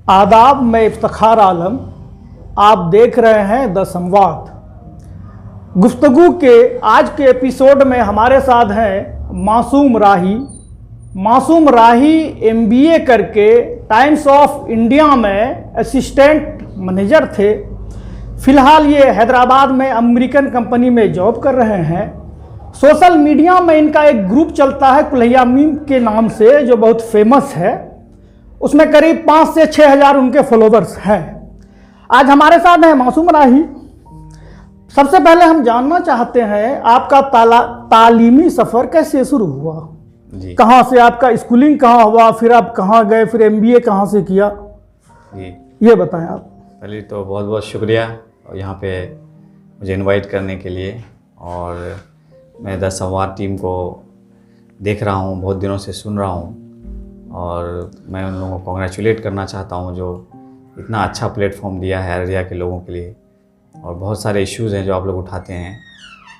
आदाब, मैं इफ्तिखार आलम। आप देख रहे हैं द संवाद। गुफ्तगू के आज के एपिसोड में हमारे साथ हैं मासूम राही। मासूम राही MBA करके टाइम्स ऑफ इंडिया में असिस्टेंट मैनेजर थे। फ़िलहाल ये हैदराबाद में अमेरिकन कंपनी में जॉब कर रहे हैं। सोशल मीडिया में इनका एक ग्रुप चलता है कुल्हैया मीम के नाम से, जो बहुत फेमस है। उसमें करीब 5 से 6 हज़ार उनके फॉलोवर्स हैं। आज हमारे साथ हैं मासूम राही। सबसे पहले हम जानना चाहते हैं आपका तालीमी सफ़र कैसे शुरू हुआ जी। कहाँ से आपका स्कूलिंग कहाँ हुआ, फिर आप कहाँ गए, फिर MBA कहाँ से किया, जी ये बताएं आप। पहले तो बहुत बहुत शुक्रिया और यहाँ पे मुझे इनवाइट करने के लिए। और मैं द संवाद टीम को देख रहा हूँ, बहुत दिनों से सुन रहा हूँ और मैं उन लोगों को कॉन्ग्रेचुलेट करना चाहता हूँ जो इतना अच्छा प्लेटफॉर्म दिया है अररिया के लोगों के लिए। और बहुत सारे इश्यूज़ हैं जो आप लोग उठाते हैं,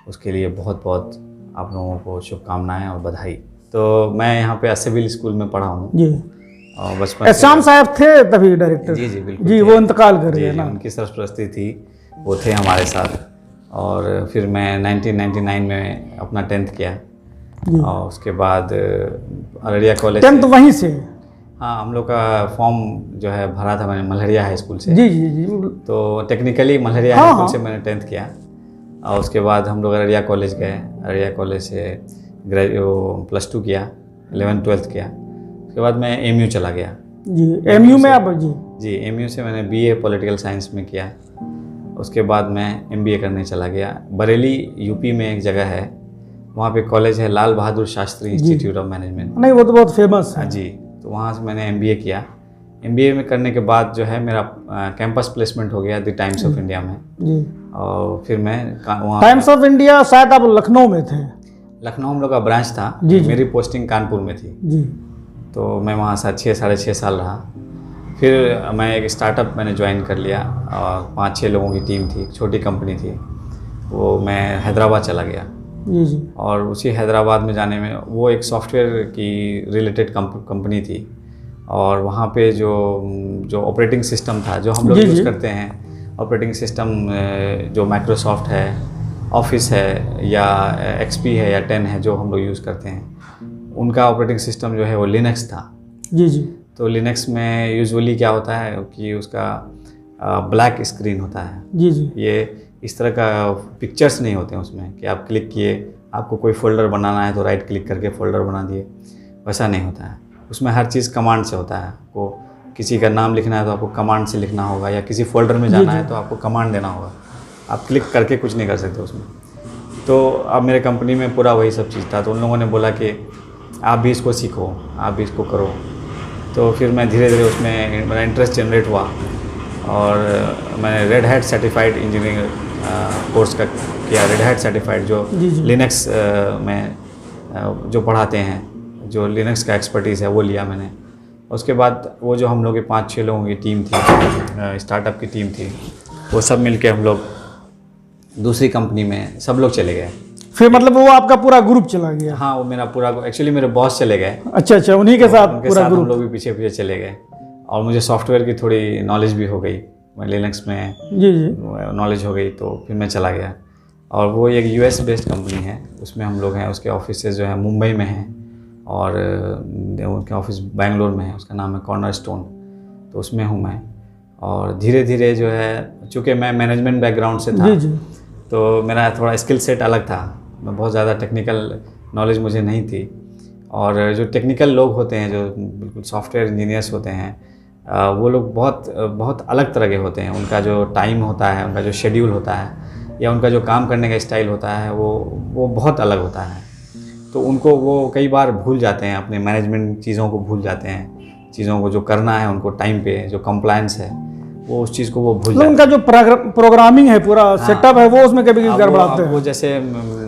उसके लिए बहुत बहुत आप लोगों को शुभकामनाएं और बधाई। तो मैं यहाँ पे सिविल स्कूल में पढ़ा हूँ जी। और बचपन एहसान साहब थे तभी डायरेक्टर? जी बिल्कुल जी, वो इंतकाल कर गए जी, ना। उनकी सरपरस्ती थी, वो थे हमारे साथ। और फिर मैं 1999 में अपना 10th किया जी। और उसके बाद अररिया कॉलेज 10th वहीं से? हाँ, हम लोग का फॉर्म जो है भरा था मैंने मल्हरिया हाई स्कूल से। जी जी जी। तो टेक्निकली मल्हरिया हाई स्कूल से मैंने 10th किया और उसके बाद हम लोग अररिया कॉलेज गए। अररिया कॉलेज से +2 किया, 11th 12th किया। उसके बाद मैं MU चला गया। जी, MU में आप? जी MU से मैंने BA पॉलिटिकल साइंस में किया। उसके बाद मैं MBA करने चला गया। बरेली UP में एक जगह है, वहाँ पे कॉलेज है Lal Bahadur Shastri institute of management. नहीं, वो तो बहुत फेमस है। जी, तो वहाँ से मैंने MBA किया। MBA में करने के बाद जो है मेरा कैंपस प्लेसमेंट हो गया द टाइम्स ऑफ इंडिया में। जी। और फिर मैं वहाँ टाइम्स ऑफ इंडिया शायद आप लखनऊ में थे? लखनऊ हम लोग का ब्रांच था। जी, जी। मेरी पोस्टिंग कानपुर में थी। जी। तो मैं वहाँ 6.5 साल रहा। फिर मैं एक स्टार्टअप मैंने ज्वाइन कर लिया और 5-6 लोगों की टीम थी, छोटी कंपनी थी। वो मैं हैदराबाद चला गया। जी जी। और उसी हैदराबाद में जाने में वो एक सॉफ्टवेयर की रिलेटेड कंपनी थी। और वहाँ पे जो ऑपरेटिंग सिस्टम था जो हम लोग यूज़ करते हैं, ऑपरेटिंग सिस्टम जो माइक्रोसॉफ्ट है, ऑफिस है या XP है या 10 है जो हम लोग यूज़ करते हैं, उनका ऑपरेटिंग सिस्टम जो है वो लिनक्स था। जी जी। तो लिनक्स में यूजुअली क्या होता है कि उसका ब्लैक स्क्रीन होता है। जी जी। ये इस तरह का पिक्चर्स नहीं होते हैं उसमें कि आप क्लिक किए, आपको कोई फ़ोल्डर बनाना है तो राइट क्लिक करके फ़ोल्डर बना दिए, वैसा नहीं होता है। उसमें हर चीज़ कमांड से होता है। आपको किसी का नाम लिखना है तो आपको कमांड से लिखना होगा, या किसी फोल्डर में जाना है तो आपको कमांड देना होगा। आप क्लिक करके कुछ नहीं कर सकते उसमें। तो अब मेरे कंपनी में पूरा वही सब चीज़ था। तो उन लोगों ने बोला कि आप भी इसको सीखो, आप भी इसको करो। तो फिर मैं धीरे धीरे उसमें मेरा इंटरेस्ट जनरेट हुआ और मैंने red hat certified engineering course का किया। रेड हैट सर्टिफाइड जो लिनक्स में जो पढ़ाते हैं, जो लिनक्स का एक्सपर्टीज़ है वो लिया मैंने। उसके बाद वो जो हम लोग के 5-6 लोगों की टीम थी, स्टार्टअप की टीम थी, वो सब मिलके हम लोग दूसरी कंपनी में सब लोग चले गए। फिर मतलब वो आपका पूरा ग्रुप चला गया? हाँ, वो मेरा पूरा, एक्चुअली मेरे बॉस चले गए। अच्छा अच्छा, उन्हीं के साथ उनके पूरा साथ ग्रुप? हम लोग भी पीछे पीछे चले गए और मुझे सॉफ्टवेयर की थोड़ी नॉलेज भी हो गई, मैं लिनक्स में जी जी नॉलेज हो गई। तो फिर मैं चला गया और वो एक US बेस्ड कंपनी है, उसमें हम लोग हैं। उसके ऑफिस जो है मुंबई में हैं और उनके ऑफिस बेंगलोर में है, उसका नाम है कॉर्नरस्टोन। तो उसमें हूँ मैं। और धीरे धीरे जो है, चूँकि मैं मैनेजमेंट बैकग्राउंड से था, जी जी, तो मेरा थोड़ा स्किल सेट अलग था। मैं बहुत ज़्यादा टेक्निकल नॉलेज मुझे नहीं थी। और जो टेक्निकल लोग होते हैं, जो बिल्कुल सॉफ्टवेयर इंजीनियर्स होते हैं, वो लोग बहुत अलग तरह के होते हैं। उनका जो टाइम होता है, उनका जो शेड्यूल होता है, या उनका जो काम करने का स्टाइल होता है, वो बहुत अलग होता है। तो उनको वो कई बार भूल जाते हैं, अपने मैनेजमेंट चीज़ों को भूल जाते हैं। चीज़ों को जो करना है उनको टाइम पे, जो कंप्लायंस है, वो उस चीज़ को वो भूल जाते हैं। उनका जो प्रोग्रामिंग है, पूरा सेटअप है, वो उसमें कभी गड़बड़ाते हैं। वो जैसे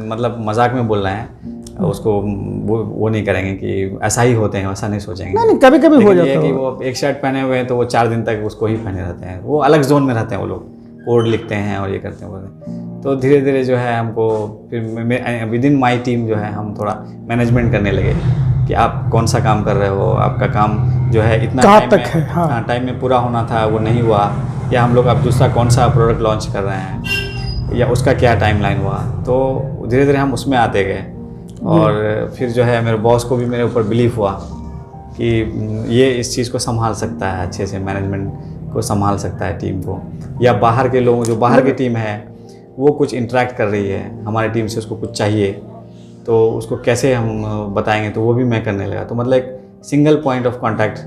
मतलब मजाक में बोल रहे हैं उसको, वो नहीं करेंगे कि ऐसा ही होते हैं, वैसा नहीं सोचेंगे। नहीं, कभी कभी हो जाता है कि वो एक शर्ट पहने हुए हैं तो वो 4 दिन तक उसको ही पहने रहते हैं। वो अलग जोन में रहते हैं, वो लोग कोड लिखते हैं और ये करते हैं। तो धीरे धीरे जो है हमको फिर विद इन माई टीम जो है हम थोड़ा मैनेजमेंट करने लगे कि आप कौन सा काम कर रहे हो, आपका काम जो है इतना कहाँ टाइम तक में, है, हाँ। टाइम में पूरा होना था वो नहीं हुआ, या हम लोग अब दूसरा कौन सा प्रोडक्ट लॉन्च कर रहे हैं या उसका क्या टाइमलाइन हुआ। तो धीरे धीरे हम उसमें आते गए और फिर जो है मेरे बॉस को भी मेरे ऊपर बिलीव हुआ कि ये इस चीज़ को संभाल सकता है, अच्छे से मैनेजमेंट को संभाल सकता है टीम को, या बाहर के लोग जो बाहर की टीम है वो कुछ इंटरेक्ट कर रही है हमारी टीम से, उसको कुछ चाहिए तो उसको कैसे हम बताएंगे, तो वो भी मैं करने लगा। तो मतलब एक सिंगल पॉइंट ऑफ कांटेक्ट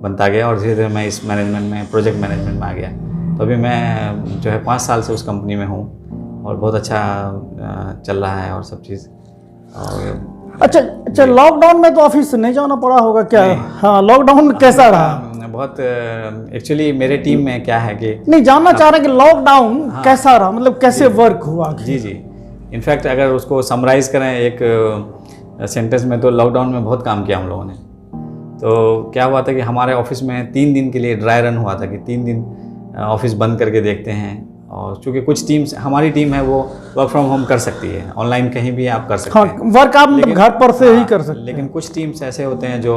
बनता गया और धीरे धीरे मैं इस मैनेजमेंट में, प्रोजेक्ट मैनेजमेंट में आ गया। तो अभी मैं जो है 5 साल से उस कंपनी में हूँ और बहुत अच्छा चल रहा है और सब चीज़। और अच्छा, लॉकडाउन में तो ऑफिस नहीं जाना पड़ा होगा क्या? हाँ, लॉकडाउन कैसा रहा? बहुत एक्चुअली मेरे टीम में क्या है कि नहीं, जानना चाह रहे हैं कि लॉकडाउन कैसा रहा, मतलब कैसे वर्क हुआ? जी जी, इनफैक्ट अगर उसको समराइज़ करें एक सेंटेंस में, तो लॉकडाउन में बहुत काम किया हम लोगों ने। तो क्या हुआ था कि हमारे ऑफिस में 3 दिन के लिए ड्राई रन हुआ था कि 3 दिन ऑफिस बंद करके देखते हैं। और चूँकि कुछ टीम्स, हमारी टीम है वो वर्क फ्रॉम होम कर सकती है, ऑनलाइन कहीं भी आप कर सकते हैं, वर्क आप मतलब घर पर से ही कर सकते हैं। लेकिन कुछ टीम्स ऐसे होते हैं जो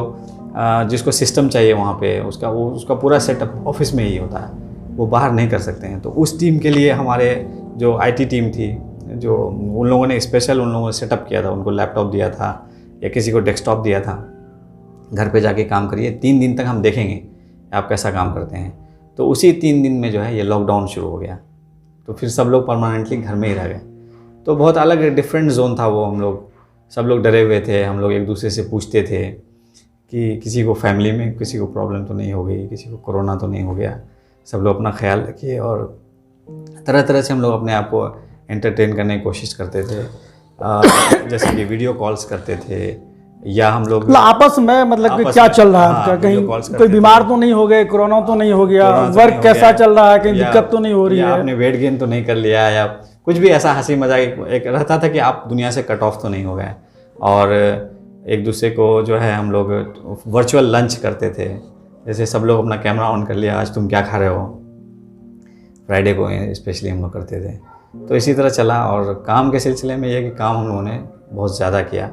जिसको सिस्टम चाहिए वहाँ पे, उसका पूरा सेटअप ऑफिस में ही होता है, वो बाहर नहीं कर सकते हैं। तो उस टीम के लिए हमारे जो आईटी टीम थी, जो उन लोगों ने स्पेशल उन लोगों ने सेटअप किया था, उनको लैपटॉप दिया था या किसी को डेस्कटॉप दिया था, घर पे जाके काम करिए, 3 दिन तक हम देखेंगे आप कैसा काम करते हैं। तो उसी 3 दिन में जो है ये लॉकडाउन शुरू हो गया, तो फिर सब लोग परमानेंटली घर में ही रह गए। तो बहुत अलग डिफरेंट जोन था वो। हम लोग सब लोग डरे हुए थे, हम लोग एक दूसरे से पूछते थे कि किसी को फैमिली में किसी को प्रॉब्लम तो नहीं हो गई, किसी को कोरोना तो नहीं हो गया, सब लोग अपना ख्याल रखिए। और तरह तरह से हम लोग अपने आप को एंटरटेन करने की कोशिश करते थे, जैसे कि वीडियो कॉल्स करते थे, या हम लोग आपस में मतलब कि क्या चल रहा है आपका, कहीं कोई बीमार तो नहीं हो गए, कोरोना तो नहीं हो गया, वर्क कैसा चल रहा है, कहीं दिक्कत तो नहीं हो रही है, आपने वेट गेन तो नहीं कर लिया, या कुछ भी ऐसा हंसी मजाक एक रहता था कि आप दुनिया से कट ऑफ तो नहीं हो गए। और एक दूसरे को जो है हम लोग वर्चुअल लंच करते थे, जैसे सब लोग अपना कैमरा ऑन कर लिया, आज तुम क्या खा रहे हो, फ्राइडे को स्पेशली हम लोग करते थे। तो इसी तरह चला। और काम के सिलसिले में ये कि काम हम लोगों ने बहुत ज़्यादा किया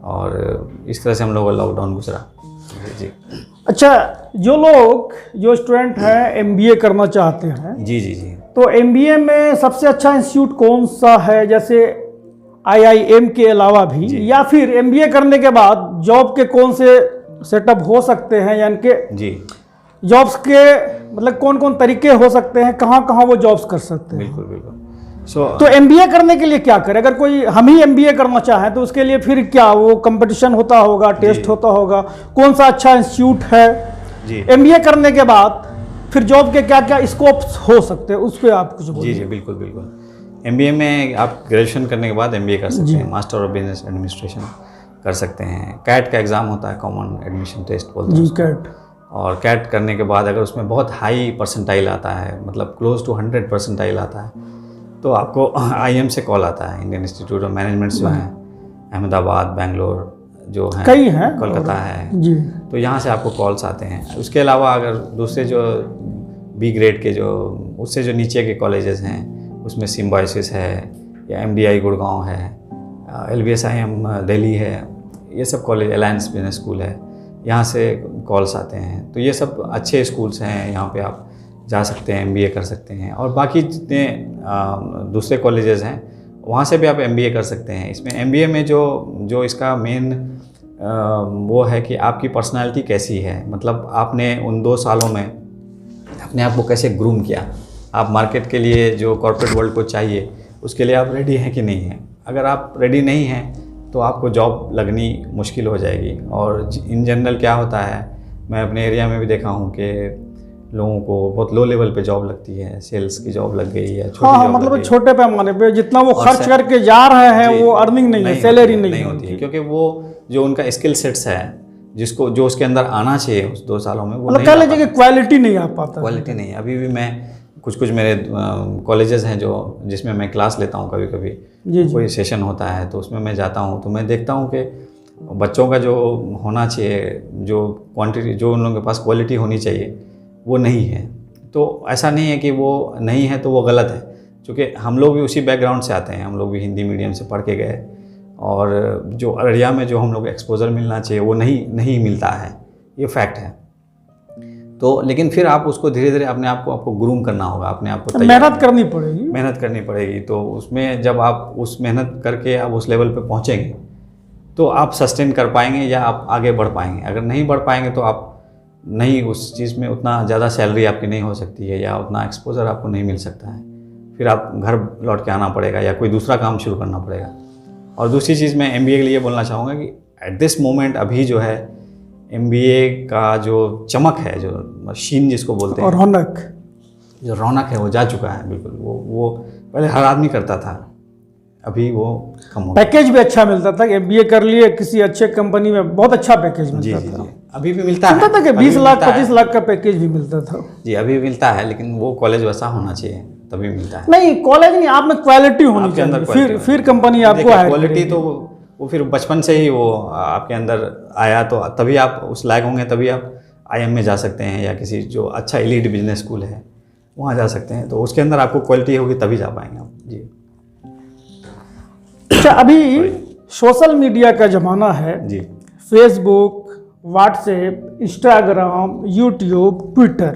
और इस तरह से हम लोगों का लॉकडाउन गुजरा। जी। अच्छा, जो स्टूडेंट हैं एमबीए करना चाहते हैं, जी जी जी, तो एमबीए में सबसे अच्छा इंस्टीट्यूट कौन सा है, जैसे आईआईएम के अलावा भी, या फिर एमबीए करने के बाद जॉब के कौन से सेटअप हो सकते हैं, यानी कि जी जॉब्स के मतलब कौन कौन तरीके हो सकते हैं, कहाँ कहाँ वो जॉब्स कर सकते हैं? बिल्कुल बिल्कुल। तो एमबीए करने के लिए क्या करें? अगर कोई हम ही एमबीए करना चाहें तो उसके लिए फिर क्या वो कंपटीशन होता होगा, टेस्ट होता होगा, कौन सा अच्छा इंस्टीट्यूट है जी? एमबीए करने के बाद फिर जॉब के क्या क्या स्कोप्स हो सकते हैं, उस पर आप कुछ बोलिए। जी जी, बिल्कुल बिल्कुल। एमबीए में आप ग्रेजुएशन करने के बाद एमबीए कर सकते हैं, मास्टर ऑफ बिजनेस एडमिनिस्ट्रेशन कर सकते हैं। कैट का एग्ज़ाम होता है, कॉमन एडमिशन टेस्ट बोलते हैं कैट। और कैट करने के बाद अगर उसमें बहुत हाई परसेंटाइल आता है, मतलब क्लोज टू 100 परसेंटाइल आता है, तो आपको आईएम से कॉल आता है, इंडियन इंस्टीट्यूट ऑफ मैनेजमेंट जो है अहमदाबाद, बेंगलोर जो है, कई हैं, कोलकाता है जी। तो यहाँ से आपको कॉल्स आते हैं। उसके अलावा अगर दूसरे जो बी ग्रेड के जो उससे जो नीचे के कॉलेजेस हैं, उसमें सिम्बायोसिस है या एमडीआई गुड़गांव है, एलबीएसआईएम दिल्ली है, ये सब कॉलेज, अलायंस बिजनेस स्कूल है, यहाँ से कॉल्स आते हैं। तो ये सब अच्छे स्कूल्स हैं, यहाँ पे आप जा सकते हैं, एमबीए कर सकते हैं। और बाकी जितने दूसरे कॉलेजेस हैं वहाँ से भी आप एमबीए कर सकते हैं। इसमें एमबीए में जो इसका मेन वो है कि आपकी पर्सनालिटी कैसी है, मतलब आपने उन 2 सालों में अपने आप को कैसे ग्रूम किया, आप मार्केट के लिए जो कॉर्पोरेट वर्ल्ड को चाहिए उसके लिए आप रेडी हैं कि नहीं हैं। अगर आप रेडी नहीं हैं तो आपको जॉब लगनी मुश्किल हो जाएगी। और इन जनरल क्या होता है, मैं अपने एरिया में भी देखा हूँ कि लोगों को बहुत लो लेवल पे जॉब लगती है, सेल्स की जॉब लग गई है, छोटी जॉब मतलब छोटे पैमाने पे जितना वो खर्च करके जा रहे हैं वो अर्निंग नहीं है, सैलरी नहीं होती है, क्योंकि वो जो उनका स्किल सेट्स है जो उसके अंदर आना चाहिए उस 2 सालों में, वो मतलब कह लीजिए कि क्वालिटी नहीं आ पाता। क्वालिटी नहीं है। अभी भी मैं कुछ मेरे कॉलेजेस हैं जिसमें मैं क्लास लेता हूँ, कभी कभी कोई सेशन होता है तो उसमें मैं जाता हूँ, तो मैं देखता हूँ कि बच्चों का जो होना चाहिए, जो क्वांटिटी, जो उन लोगों के पास क्वालिटी होनी चाहिए वो नहीं है। तो ऐसा नहीं है कि वो नहीं है तो वो गलत है, क्योंकि हम लोग भी उसी बैकग्राउंड से आते हैं, हम लोग भी हिंदी मीडियम से पढ़ के गए, और जो अररिया में जो हम लोग एक्सपोजर मिलना चाहिए वो नहीं मिलता है, ये फैक्ट है। तो लेकिन फिर आप उसको धीरे धीरे अपने आप को आपको ग्रूम करना होगा, अपने आप को मेहनत करनी पड़ेगी। मेहनत करनी पड़ेगी। तो उसमें जब आप उस मेहनत करके आप उस लेवल पे पहुंचेंगे तो आप सस्टेन कर पाएंगे या आप आगे बढ़ पाएंगे। अगर नहीं बढ़ पाएंगे तो आप नहीं, उस चीज़ में उतना ज़्यादा सैलरी आपकी नहीं हो सकती है या उतना एक्सपोजर आपको नहीं मिल सकता है। फिर आप घर लौट के आना पड़ेगा या कोई दूसरा काम शुरू करना पड़ेगा। और दूसरी चीज़ मैं MBA के लिए बोलना चाहूँगा कि एट दिस मोमेंट अभी जो है MBA का जो चमक है, जो शीन जिसको बोलते हैं, और रौनक, जो रौनक है वो जा चुका है बिल्कुल। वो पहले हर आदमी करता था, अभी वो कम हो गया। पैकेज भी अच्छा मिलता था। MBA कर लिए किसी अच्छे कंपनी में, बहुत अच्छा पैकेज मिलता था। जी, अभी भी मिलता है। सुनता था कि 20 लाख 25 लाख का पैकेज भी मिलता था। जी, अभी भी मिलता है, लेकिन वो कॉलेज वैसा होना चाहिए तभी मिलता है। नहीं, कॉलेज नहीं, आप में क्वालिटी होनी आपके अंदर चाहिए, फिर कंपनी आपको हायर क्वालिटी करेगी। तो वो फिर बचपन से ही वो आपके अंदर आया, तो तभी आप उस लायक होंगे, तभी आप IIM में जा सकते हैं या किसी जो अच्छा एलीट बिजनेस स्कूल है वहाँ जा सकते हैं। तो उसके अंदर आपको क्वालिटी होगी तभी जा पाएंगे आप। जी। अच्छा, अभी सोशल मीडिया का ज़माना है। जी। Facebook, WhatsApp, Instagram, YouTube, Twitter.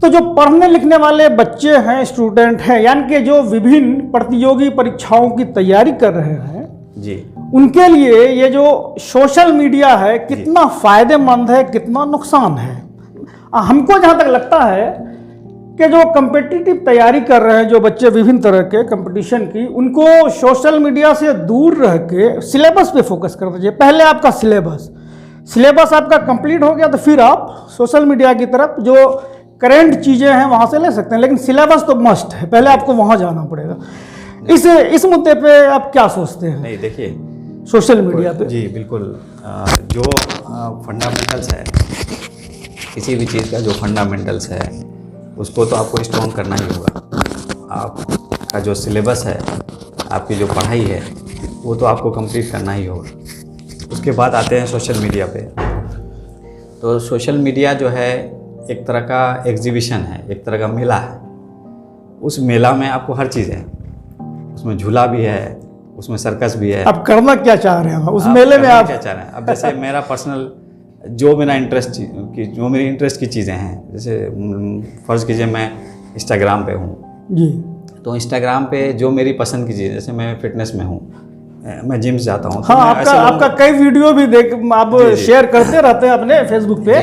तो जो पढ़ने लिखने वाले बच्चे हैं, स्टूडेंट हैं, यानी कि जो विभिन्न प्रतियोगी परीक्षाओं की तैयारी कर रहे हैं जी, उनके लिए ये जो सोशल मीडिया है कितना फायदेमंद है, कितना नुकसान है। हमको जहाँ तक लगता है कि जो कम्पिटिटिव तैयारी कर रहे हैं जो बच्चे विभिन्न तरह के कंपटीशन की, उनको सोशल मीडिया से दूर रह के सिलेबस पे फोकस करना चाहिए। पहले आपका सिलेबस आपका कंप्लीट हो गया तो फिर आप सोशल मीडिया की तरफ जो करेंट चीज़ें हैं वहाँ से ले सकते हैं, लेकिन सिलेबस तो मस्ट है, पहले आपको वहाँ जाना पड़ेगा। इस मुद्दे पे आप क्या सोचते हैं? नहीं, देखिए सोशल मीडिया पे जी बिल्कुल, जो फंडामेंटल्स है, किसी भी चीज़ का जो फंडामेंटल्स है उसको तो आपको स्ट्रॉन्ग करना ही होगा। आपका जो सिलेबस है, आपकी जो पढ़ाई है, वो तो आपको कंप्लीट करना ही होगा। उसके बाद आते हैं सोशल मीडिया पे। तो सोशल मीडिया जो है एक तरह का एग्जीबिशन है, एक तरह का मेला है। उस मेला में आपको हर चीज़ है, उसमें झूला भी है, उसमें सर्कस भी है। अब करना क्या चाह रहे हैं उस मेले में? आप क्या चाह रहे हैं? अब जैसे मेरा पर्सनल जो मेरी इंटरेस्ट की चीज़ें हैं, जैसे फ़र्ज़ कीजिए मैं इंस्टाग्राम पे हूँ जी, तो इंस्टाग्राम पे जो मेरी पसंद की चीज़, जैसे मैं फिटनेस में हूँ, मैं जिम जाता हूँ। हाँ, आपका कई वीडियो भी आप शेयर करते रहते हैं अपने फेसबुक पे।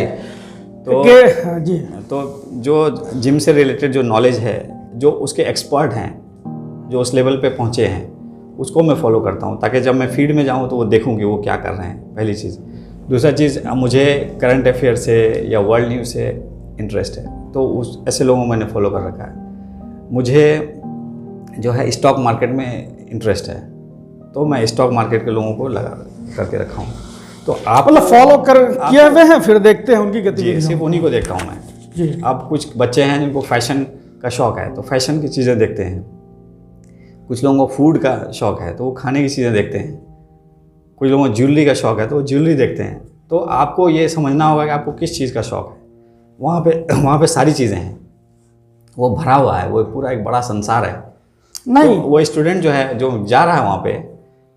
जी, तो जो जिम से रिलेटेड जो नॉलेज है, जो उसके एक्सपर्ट हैं, जो उस लेवल पे पहुँचे हैं, उसको मैं फॉलो करता हूँ, ताकि जब मैं फीड में जाऊँ तो वो देखूँ कि वो क्या कर रहे हैं, पहली चीज़। दूसरा चीज़, मुझे करंट अफेयर से या वर्ल्ड न्यूज़ से इंटरेस्ट है, तो उस ऐसे लोगों को मैंने फॉलो कर रखा है। मुझे जो है स्टॉक मार्केट में इंटरेस्ट है, तो मैं स्टॉक मार्केट के लोगों को लगा करके रखा हूँ। तो आप मतलब फॉलो किए हुए हैं, फिर देखते हैं उनकी गतिविधियां। सिर्फ उन्हीं को देखता हूँ मैं जी। अब कुछ बच्चे हैं जिनको फैशन का शौक़ है, तो फैशन की चीज़ें देखते हैं। कुछ लोगों को फूड का शौक़ है, तो वो खाने की चीज़ें देखते हैं। कुछ लोगों को ज्वेलरी का शौक़ है, तो वो ज्वेलरी देखते हैं। तो आपको ये समझना होगा कि आपको किस चीज़ का शौक़ है। वहाँ पे सारी चीज़ें हैं, वो भरा हुआ है, वो पूरा एक बड़ा संसार है। नहीं, तो वो स्टूडेंट जो है, जो जा रहा है वहाँ पे,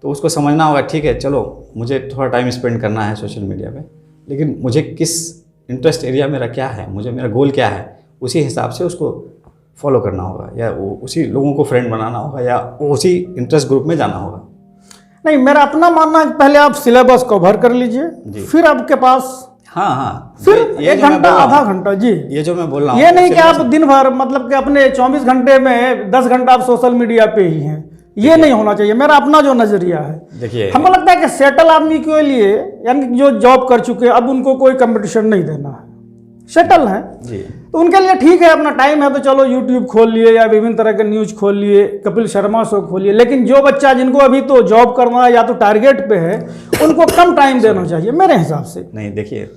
तो उसको समझना होगा, ठीक है चलो मुझे थोड़ा टाइम स्पेंड करना है सोशल मीडिया पे, लेकिन मुझे किस इंटरेस्ट एरिया मेरा क्या है, मेरा गोल क्या है, उसी हिसाब से उसको फॉलो करना होगा, या उसी लोगों को फ्रेंड बनाना होगा, या उसी इंटरेस्ट ग्रुप में जाना होगा। नहीं, मेरा अपना मानना है कि पहले आप सिलेबस कवर कर लीजिए, फिर आपके पास हाँ फिर 1 घंटा आधा घंटा जी, ये जो मैं बोल रहा हूँ, ये नहीं कि आप दिन भर मतलब कि अपने 24 घंटे में 10 घंटा आप सोशल मीडिया पे ही हैं, ये नहीं होना चाहिए। मेरा अपना जो नजरिया है, देखिए हमको लगता है कि सेटल आदमी के लिए, यानी जो जॉब कर चुके हैं, अब उनको कोई कंपटीशन नहीं देना है, सेटल है जी, तो उनके लिए ठीक है, अपना टाइम है तो चलो यूट्यूब खोल लिए या विभिन्न तरह के न्यूज खोल लिए, कपिल शर्मा शो खोलिए। लेकिन जो बच्चा जिनको अभी तो जॉब करना है या तो टारगेट पे है, उनको कम टाइम देना चाहिए मेरे हिसाब से। नहीं, देखिए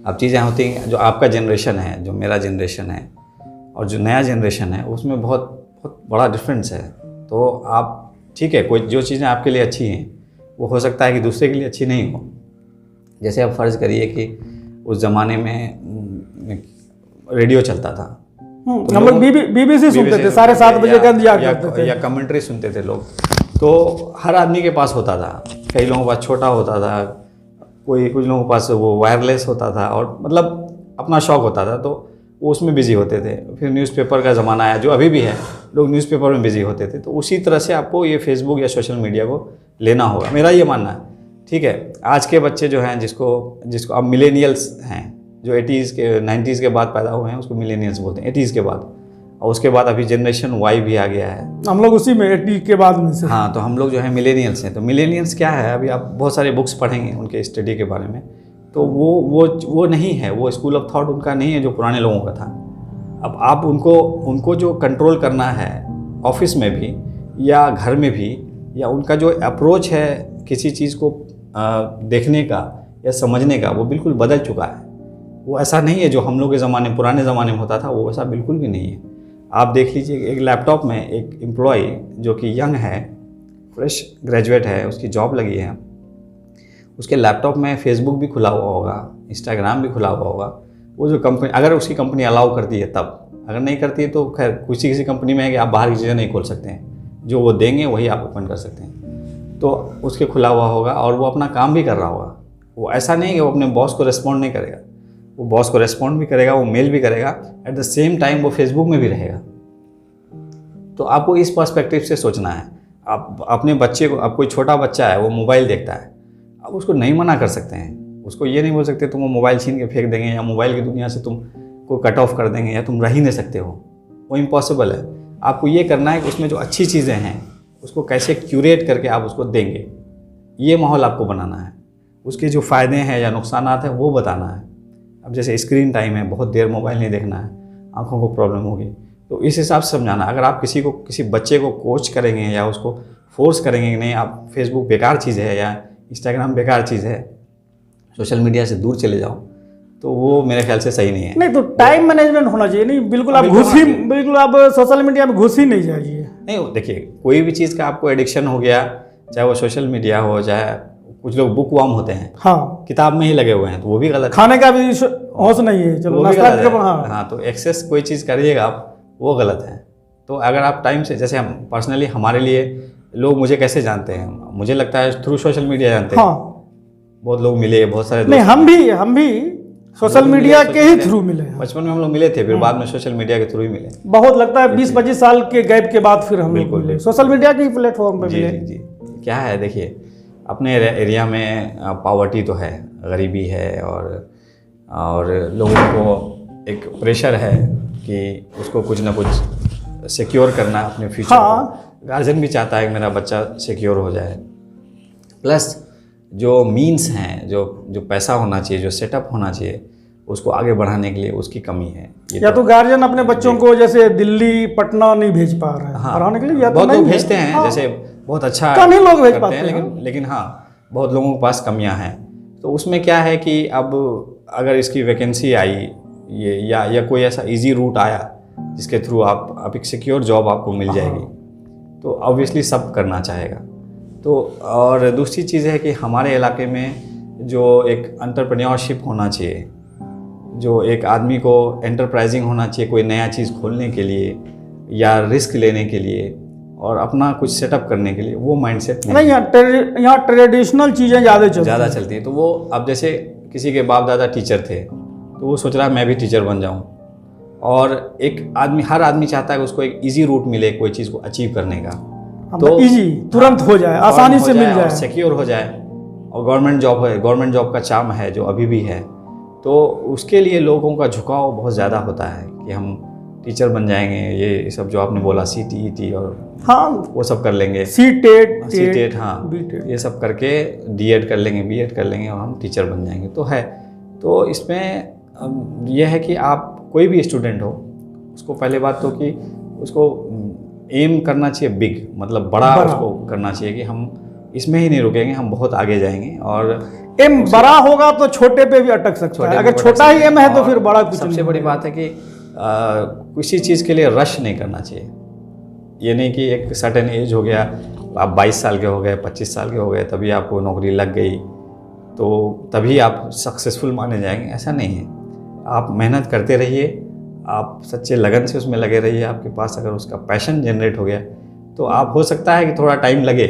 अब चीज़ें होती हैं, जो आपका जनरेशन है, जो मेरा जनरेशन है, और जो नया जनरेशन है, उसमें बहुत बहुत बड़ा डिफरेंस है। तो आप ठीक है, कोई जो चीज़ें आपके लिए अच्छी हैं, वो हो सकता है कि दूसरे के लिए अच्छी नहीं हो। जैसे आप फ़र्ज़ करिए कि उस ज़माने में रेडियो चलता था, हम लोग BBC सुनते थे, 7:30 बजे का इंतजार करते थे, या कमेंट्री सुनते थे लोग। तो हर आदमी के पास होता था, कई लोगों के पास छोटा होता था, कुछ लोगों के पास वो वायरलेस होता था और मतलब अपना शौक होता था, तो वो उसमें बिजी होते थे। फिर न्यूज़पेपर का ज़माना आया, जो अभी भी है, लोग न्यूज़पेपर में बिजी होते थे। तो उसी तरह से आपको ये फेसबुक या सोशल मीडिया को लेना होगा, मेरा ये मानना है। ठीक है, आज के बच्चे जो हैं, जिसको अब मिलेनियल्स हैं, जो 80s के 90s के बाद पैदा हुए हैं, उसको मिलेनियल्स बोलते हैं, 80s के बाद। और उसके बाद अभी जनरेशन वाई भी आ गया है, हम लोग उसी में 80 के बाद में से। हाँ, तो हम लोग जो है मिलेनियल्स हैं। तो मिलेनियल्स क्या है, अभी आप बहुत सारे बुक्स पढ़ेंगे उनके स्टडी के बारे में, तो वो नहीं है, वो स्कूल ऑफ थॉट उनका नहीं है जो पुराने लोगों का था। अब आप उनको जो कंट्रोल करना है ऑफिस में भी या घर में भी, या उनका जो अप्रोच है किसी चीज़ को देखने का या समझने का, वो बिल्कुल बदल चुका है। वो ऐसा नहीं है जो हम लोग के ज़माने, पुराने ज़माने में होता था, वो ऐसा बिल्कुल भी नहीं है। आप देख लीजिए, एक लैपटॉप में एक एम्प्लॉय जो कि यंग है, फ्रेश ग्रेजुएट है, उसकी जॉब लगी है, उसके लैपटॉप में फेसबुक भी खुला हुआ होगा, इंस्टाग्राम भी खुला हुआ होगा। वो जो कंपनी, अगर उसकी कंपनी अलाउ करती है तब, अगर नहीं करती है तो खैर किसी कंपनी में है कि आप बाहर की चीज़ें नहीं खोल सकते हैं, जो वो देंगे वही आप ओपन कर सकते हैं। तो उसके खुला हुआ होगा और वो अपना काम भी कर रहा होगा। वो ऐसा नहीं है कि वो अपने बॉस को रिस्पॉन्ड नहीं करेगा, वो बॉस को रिस्पॉन्ड भी करेगा, वो मेल भी करेगा, एट द सेम टाइम वो फेसबुक में भी रहेगा। तो आपको इस पर्सपेक्टिव से सोचना है। आप अपने बच्चे को, अब कोई छोटा बच्चा है वो मोबाइल देखता है, आप उसको नहीं मना कर सकते हैं, उसको ये नहीं बोल सकते तुम वो मोबाइल छीन के फेंक देंगे या मोबाइल की दुनिया से तुम को कट ऑफ कर देंगे या तुम रह ही नहीं सकते हो, वो इम्पॉसिबल है। आपको ये करना है कि उसमें जो अच्छी चीज़ें हैं उसको कैसे क्यूरेट करके आप उसको देंगे, ये माहौल आपको बनाना है। उसके जो फ़ायदे हैं या नुकसानात हैं वो बताना है। अब जैसे स्क्रीन टाइम है, बहुत देर मोबाइल नहीं देखना है, आँखों को प्रॉब्लम होगी, तो इस हिसाब से समझाना। अगर आप किसी बच्चे को कोच करेंगे या उसको फोर्स करेंगे कि नहीं आप फेसबुक बेकार चीज़ है या इंस्टाग्राम बेकार चीज़ है, सोशल मीडिया से दूर चले जाओ, तो वो मेरे ख्याल से सही नहीं है। नहीं, तो टाइम मैनेजमेंट होना चाहिए। नहीं, बिल्कुल आप सोशल मीडिया में घुस ही नहीं जाइए। नहीं, देखिए, कोई भी चीज़ का आपको एडिक्शन हो गया, चाहे वो सोशल मीडिया हो, चाहे कुछ लोग बुक वार्म होते हैं, हाँ, किताब में ही लगे हुए हैं, तो वो भी गलत है। खाने का भी होश नहीं है, चलो नाश्ता करके, हाँ, तो एक्सेस कोई चीज़ करिएगा आप, वो गलत है। तो अगर आप टाइम से, जैसे हम पर्सनली, हमारे लिए लोग मुझे कैसे जानते हैं, मुझे लगता है थ्रू सोशल मीडिया जानते हैं। हाँ, बहुत लोग मिले, बहुत सारे नहीं, हम भी सोशल मीडिया के ही थ्रू मिले। बचपन में हम लोग मिले थे, फिर बाद में सोशल मीडिया के थ्रू ही मिले। बहुत लगता है 20-25 साल के गैप के बाद फिर हम लोग मिले, सोशल मीडिया के ही प्लेटफॉर्म पे मिले। जी। क्या है, देखिए, अपने एरिया में पॉवर्टी तो है, गरीबी है, और लोगों को एक प्रेशर है कि उसको कुछ ना कुछ सिक्योर करना है अपने फ्यूचर को। गार्जियन भी चाहता है कि मेरा बच्चा सिक्योर हो जाए, प्लस जो मीन्स हैं, जो पैसा होना चाहिए, जो सेटअप होना चाहिए, उसको आगे बढ़ाने के लिए उसकी कमी है। या तो गार्जियन अपने बच्चों को जैसे दिल्ली पटना नहीं भेज पा रहे हैं पढ़ाने के लिए, या तो बहुत नहीं लोग भेजते हैं, जैसे बहुत अच्छा नहीं लोग भेज पाते हैं, लेकिन हाँ, बहुत लोगों के पास कमियां हैं। तो उसमें क्या है कि अब अगर इसकी वैकेंसी आई ये या कोई ऐसा इजी रूट आया जिसके थ्रू आप एक सिक्योर जॉब आपको मिल जाएगी, तो ऑब्वियसली सब करना चाहेगा। तो और दूसरी चीज़ है कि हमारे इलाके में जो एक एंटरप्रेन्योरशिप होना चाहिए, जो एक आदमी को एंटरप्राइजिंग होना चाहिए कोई नया चीज़ खोलने के लिए या रिस्क लेने के लिए और अपना कुछ सेटअप करने के लिए, वो माइंडसेट नहीं। यहाँ ट्रेडिशनल चीज़ें ज़्यादा चलती हैं। तो वो, अब जैसे किसी के बाप दादा टीचर थे, तो वो सोच रहा है मैं भी टीचर बन जाऊँ, और हर आदमी चाहता है कि उसको एक इजी रूट मिले कोई चीज़ को अचीव करने का, तो इजी तुरंत हो जाए, आसानी से मिल जाए, सिक्योर हो जाए। और गवर्नमेंट जॉब का चार्म है जो अभी भी है, तो उसके लिए लोगों का झुकाव बहुत ज़्यादा होता है कि हम टीचर बन जाएंगे, ये सब जो आपने बोला CTET और हाँ वो सब कर लेंगे, CTET, हाँ, ये सब करके D.Ed कर लेंगे, B.Ed कर लेंगे और हम टीचर बन जाएंगे। तो है, तो इसमें यह है कि आप कोई भी स्टूडेंट हो, उसको पहले बात तो कि उसको एम करना चाहिए बिग, मतलब बड़ा उसको करना चाहिए कि हम इसमें ही नहीं रुकेंगे, हम बहुत आगे जाएंगे। और एम बड़ा होगा तो छोटे पे भी अटक सकता है, अगर छोटा ही एम है तो फिर बड़ा कुछ। सबसे बड़ी बात है कि किसी चीज़ के लिए रश नहीं करना चाहिए। ये नहीं कि एक सर्टेन एज हो गया, आप 22 साल के हो गए, 25 साल के हो गए, तभी आपको नौकरी लग गई तो तभी आप सक्सेसफुल माने जाएंगे, ऐसा नहीं है। आप मेहनत करते रहिए, आप सच्चे लगन से उसमें लगे रहिए। आपके पास अगर उसका पैशन जनरेट हो गया तो आप, हो सकता है कि थोड़ा टाइम लगे,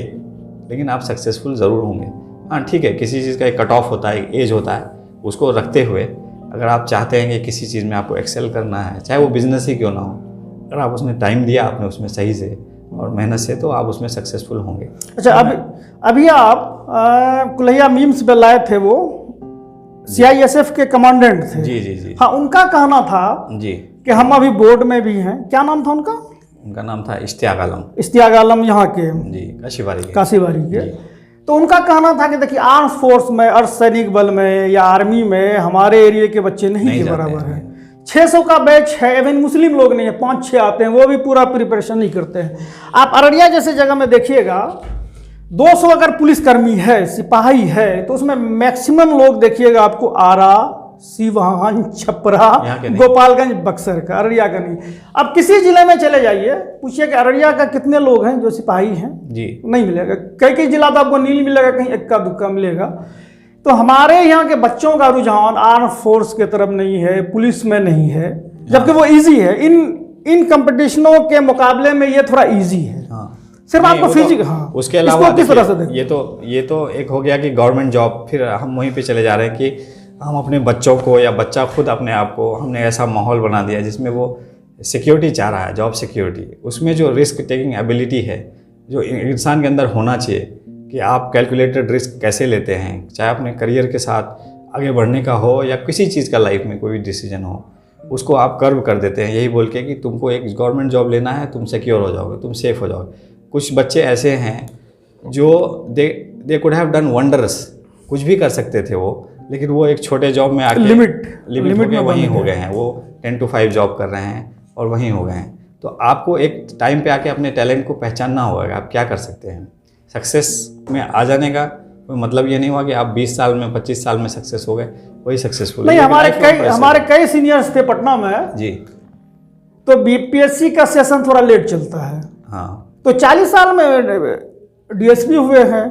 लेकिन आप सक्सेसफुल ज़रूर होंगे। हाँ ठीक है, किसी चीज़ का एक कट ऑफ होता है, एक एज होता है, उसको रखते हुए अगर आप चाहते हैं कि किसी चीज़ में आपको एक्सेल करना है, चाहे वो बिजनेस ही क्यों ना हो, अगर आप उसमें टाइम दिया आपने उसमें सही से और मेहनत से, तो आप उसमें सक्सेसफुल होंगे। अच्छा, अभी आप कुल्हिया मीम्स पे लाए थे, वो CISF के कमांडेंट थे। जी जी जी। हाँ, उनका कहना था जी, कि हम अभी बोर्ड में भी हैं। क्या नाम था उनका? उनका नाम था इश्तियाक आलम। इश्तियाक आलम, यहाँ के जी, काशीबारी के। काशीबारी के। तो उनका कहना था कि देखिए, आर्म फोर्स में, अर्धसैनिक बल में या आर्मी में हमारे एरिया के बच्चे नहीं के बराबर हैं। 600 का बैच है, इवन मुस्लिम लोग नहीं है, 5-6 आते हैं, वो भी पूरा प्रिपरेशन नहीं करते हैं। आप अररिया जैसे जगह में देखिएगा, 200 अगर पुलिसकर्मी है, सिपाही है, तो उसमें मैक्सिमम लोग देखिएगा आपको आरा, सीवान, छपरा, गोपालगंज, बक्सर का, अररिया का नहीं। अब किसी जिले में चले जाइए, पूछिए कि अररिया का कितने लोग हैं जो सिपाही हैं जी, नहीं मिलेगा। कई जिला तो आपको नहीं मिलेगा, कहीं इक्का दुक्का मिलेगा। तो हमारे यहाँ के बच्चों का रुझान आर्म फोर्स की तरफ नहीं है, पुलिस में नहीं है, जबकि वो इजी है। इन कंपटीशनों के मुकाबले में ये थोड़ा इजी है। सिर्फ आपको फिजिक, हाँ, उसके अलावा किस तरह से ये तो एक हो गया कि गवर्नमेंट जॉब। फिर हम वहीं पे चले जा रहे हैं कि हम अपने बच्चों को या बच्चा खुद अपने आप को हमने ऐसा माहौल बना दिया जिसमें वो सिक्योरिटी चाह रहा है, जॉब सिक्योरिटी। उसमें जो रिस्क टेकिंग एबिलिटी है जो इंसान के अंदर होना चाहिए कि आप कैलकुलेटेड रिस्क कैसे लेते हैं, चाहे अपने करियर के साथ आगे बढ़ने का हो या किसी चीज़ का लाइफ में कोई डिसीजन हो, उसको आप कर्व कर देते हैं यही बोल के कि तुमको एक गवर्नमेंट जॉब लेना है, तुम सिक्योर हो जाओगे, तुम सेफ हो जाओगे। कुछ बच्चे ऐसे हैं जो they could have done wonders, कुछ भी कर सकते थे वो, लेकिन वो एक छोटे जॉब में आके लिमिट में वहीं हो गए हैं। वो 10 to 5 जॉब कर रहे हैं और वहीं हो गए हैं। तो आपको एक टाइम पे आके अपने टैलेंट को पहचानना होगा, आप क्या कर सकते हैं। सक्सेस में आ जाने का कोई मतलब ये नहीं हुआ कि आप 20 साल में 25 साल में सक्सेस हो गए, वही सक्सेसफुल नहीं। हमारे कई सीनियर्स थे पटना में जी, तो BPSC का सेशन थोड़ा लेट चलता है। हाँ, तो 40 साल में DSP हुए हैं,